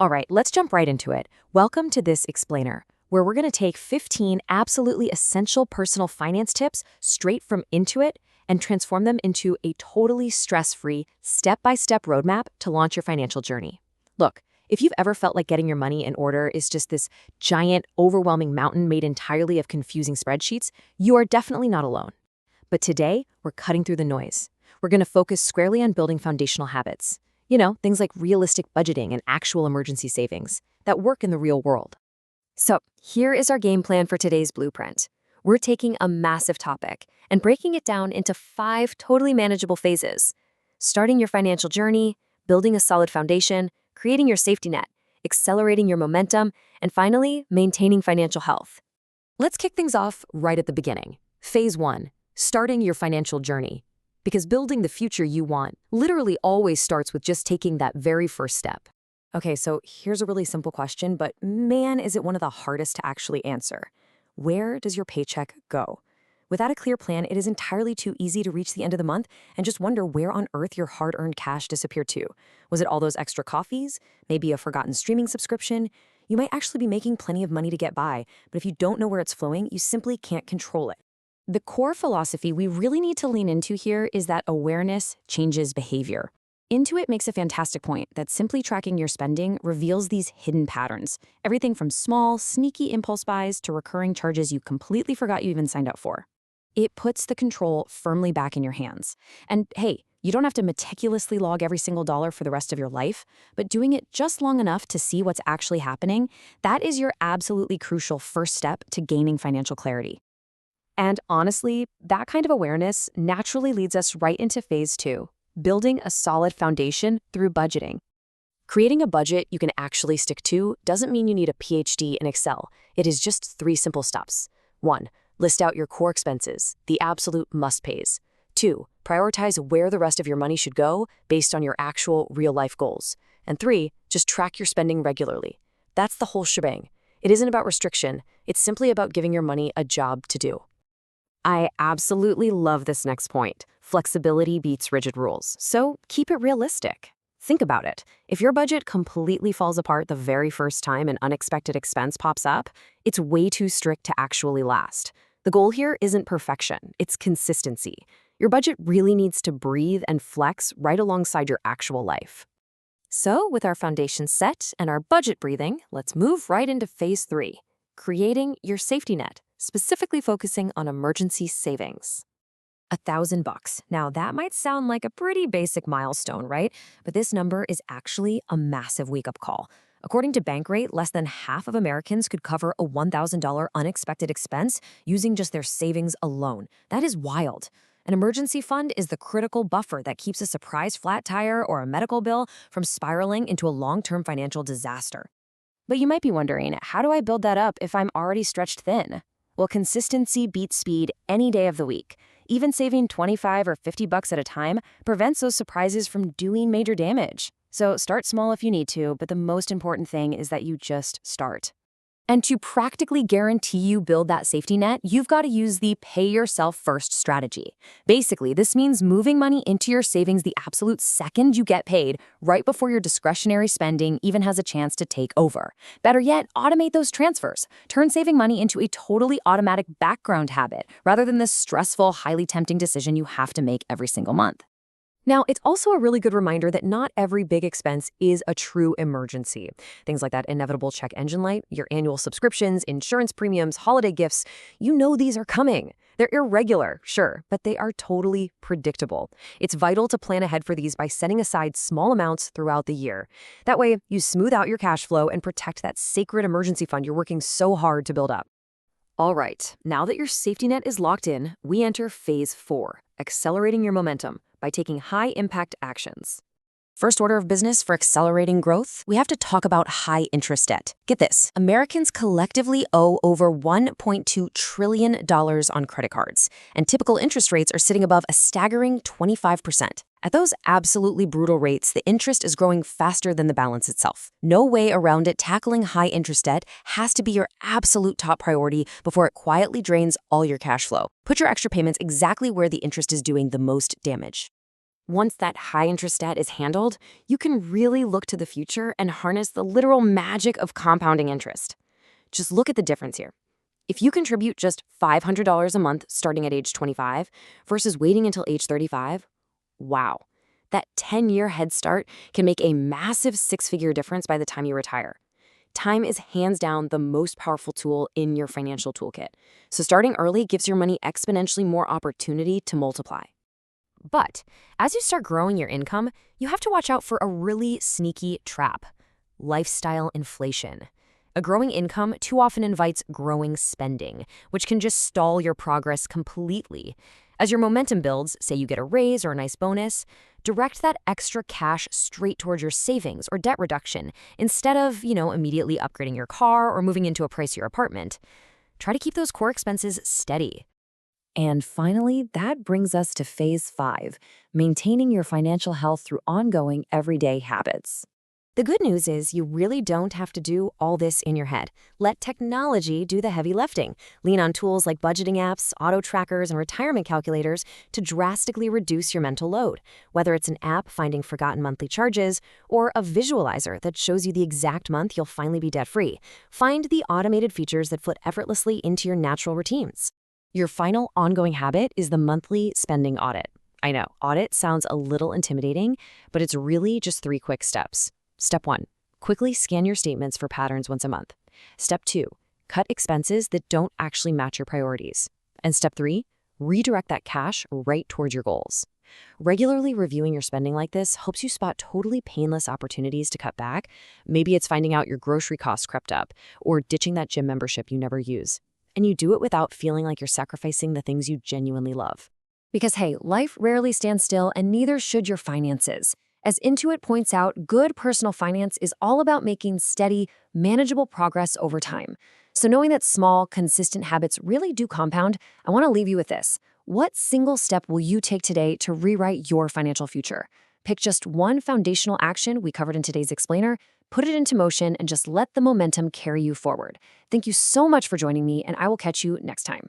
All right, let's jump right into it. Welcome to this explainer, where we're going to take 15 absolutely essential personal finance tips straight from Intuit and transform them into a totally stress-free, step-by-step roadmap to launch your financial journey. Look, if you've ever felt like getting your money in order is just this giant, overwhelming mountain made entirely of confusing spreadsheets, you are definitely not alone. But today, we're cutting through the noise. We're going to focus squarely on building foundational habits. Things like realistic budgeting and actual emergency savings that work in the real world. So, here is our game plan for today's blueprint. We're taking a massive topic and breaking it down into 5 totally manageable phases. Starting your financial journey, building a solid foundation, creating your safety net, accelerating your momentum, and finally, maintaining financial health. Let's kick things off right at the beginning. Phase 1, starting your financial journey. Because building the future you want literally always starts with just taking that very first step. Okay, so here's a really simple question, but man, is it one of the hardest to actually answer. Where does your paycheck go? Without a clear plan, it is entirely too easy to reach the end of the month and just wonder where on earth your hard-earned cash disappeared to. Was it all those extra coffees? Maybe a forgotten streaming subscription? You might actually be making plenty of money to get by, but if you don't know where it's flowing, you simply can't control it. The core philosophy we really need to lean into here is that awareness changes behavior. Intuit makes a fantastic point that simply tracking your spending reveals these hidden patterns, everything from small, sneaky impulse buys to recurring charges you completely forgot you even signed up for. It puts the control firmly back in your hands. And hey, you don't have to meticulously log every single dollar for the rest of your life, but doing it just long enough to see what's actually happening, that is your absolutely crucial first step to gaining financial clarity. And honestly, that kind of awareness naturally leads us right into phase 2, building a solid foundation through budgeting. Creating a budget you can actually stick to doesn't mean you need a PhD in Excel. It is just 3 simple steps. 1, list out your core expenses, the absolute must-pays. 2, prioritize where the rest of your money should go based on your actual real-life goals. And 3, just track your spending regularly. That's the whole shebang. It isn't about restriction. It's simply about giving your money a job to do. I absolutely love this next point. Flexibility beats rigid rules, so keep it realistic. Think about it. If your budget completely falls apart the very first time an unexpected expense pops up, it's way too strict to actually last. The goal here isn't perfection, it's consistency. Your budget really needs to breathe and flex right alongside your actual life. So, with our foundation set and our budget breathing, let's move right into phase 3, creating your safety net, specifically focusing on emergency savings. $1,000. Now, that might sound like a pretty basic milestone, right? But this number is actually a massive wake-up call. According to Bankrate, less than half of Americans could cover a $1,000 unexpected expense using just their savings alone. That is wild. An emergency fund is the critical buffer that keeps a surprise flat tire or a medical bill from spiraling into a long-term financial disaster. But you might be wondering, how do I build that up if I'm already stretched thin? Well, consistency beats speed any day of the week. Even saving $25 or $50 at a time prevents those surprises from doing major damage. So start small if you need to, but the most important thing is that you just start. And to practically guarantee you build that safety net, you've got to use the pay yourself first strategy. Basically, this means moving money into your savings the absolute second you get paid, right before your discretionary spending even has a chance to take over. Better yet, automate those transfers. Turn saving money into a totally automatic background habit, rather than this stressful, highly tempting decision you have to make every single month. Now, it's also a really good reminder that not every big expense is a true emergency. Things like that inevitable check engine light, your annual subscriptions, insurance premiums, holiday gifts, these are coming. They're irregular, sure, but they are totally predictable. It's vital to plan ahead for these by setting aside small amounts throughout the year. That way, you smooth out your cash flow and protect that sacred emergency fund you're working so hard to build up. All right, now that your safety net is locked in, we enter phase 4, accelerating your momentum by taking high-impact actions. First order of business for accelerating growth, we have to talk about high-interest debt. Get this, Americans collectively owe over $1.2 trillion on credit cards, and typical interest rates are sitting above a staggering 25%. At those absolutely brutal rates, the interest is growing faster than the balance itself. No way around it. Tackling high-interest debt has to be your absolute top priority before it quietly drains all your cash flow. Put your extra payments exactly where the interest is doing the most damage. Once that high-interest debt is handled, you can really look to the future and harness the literal magic of compounding interest. Just look at the difference here. If you contribute just $500 a month starting at age 25 versus waiting until age 35, wow, that 10-year head start can make a massive six-figure difference by the time you retire. Time is hands down the most powerful tool in your financial toolkit. So starting early gives your money exponentially more opportunity to multiply. But as you start growing your income, you have to watch out for a really sneaky trap: lifestyle inflation. A growing income too often invites growing spending, which can just stall your progress completely. As your momentum builds, say you get a raise or a nice bonus, direct that extra cash straight towards your savings or debt reduction instead of, immediately upgrading your car or moving into a pricier apartment. Try to keep those core expenses steady. And finally, that brings us to phase 5, maintaining your financial health through ongoing everyday habits. The good news is you really don't have to do all this in your head. Let technology do the heavy lifting. Lean on tools like budgeting apps, auto trackers, and retirement calculators to drastically reduce your mental load. Whether it's an app finding forgotten monthly charges or a visualizer that shows you the exact month you'll finally be debt-free, find the automated features that fit effortlessly into your natural routines. Your final ongoing habit is the monthly spending audit. I know, audit sounds a little intimidating, but it's really just 3 quick steps. Step 1, quickly scan your statements for patterns once a month. Step 2, cut expenses that don't actually match your priorities. And step 3, redirect that cash right towards your goals. Regularly reviewing your spending like this helps you spot totally painless opportunities to cut back. Maybe it's finding out your grocery costs crept up or ditching that gym membership you never use. And you do it without feeling like you're sacrificing the things you genuinely love. Because hey, life rarely stands still, and neither should your finances. As Intuit points out, good personal finance is all about making steady, manageable progress over time. So knowing that small, consistent habits really do compound, I want to leave you with this. What single step will you take today to rewrite your financial future? Pick just one foundational action we covered in today's explainer, put it into motion, and just let the momentum carry you forward. Thank you so much for joining me, and I will catch you next time.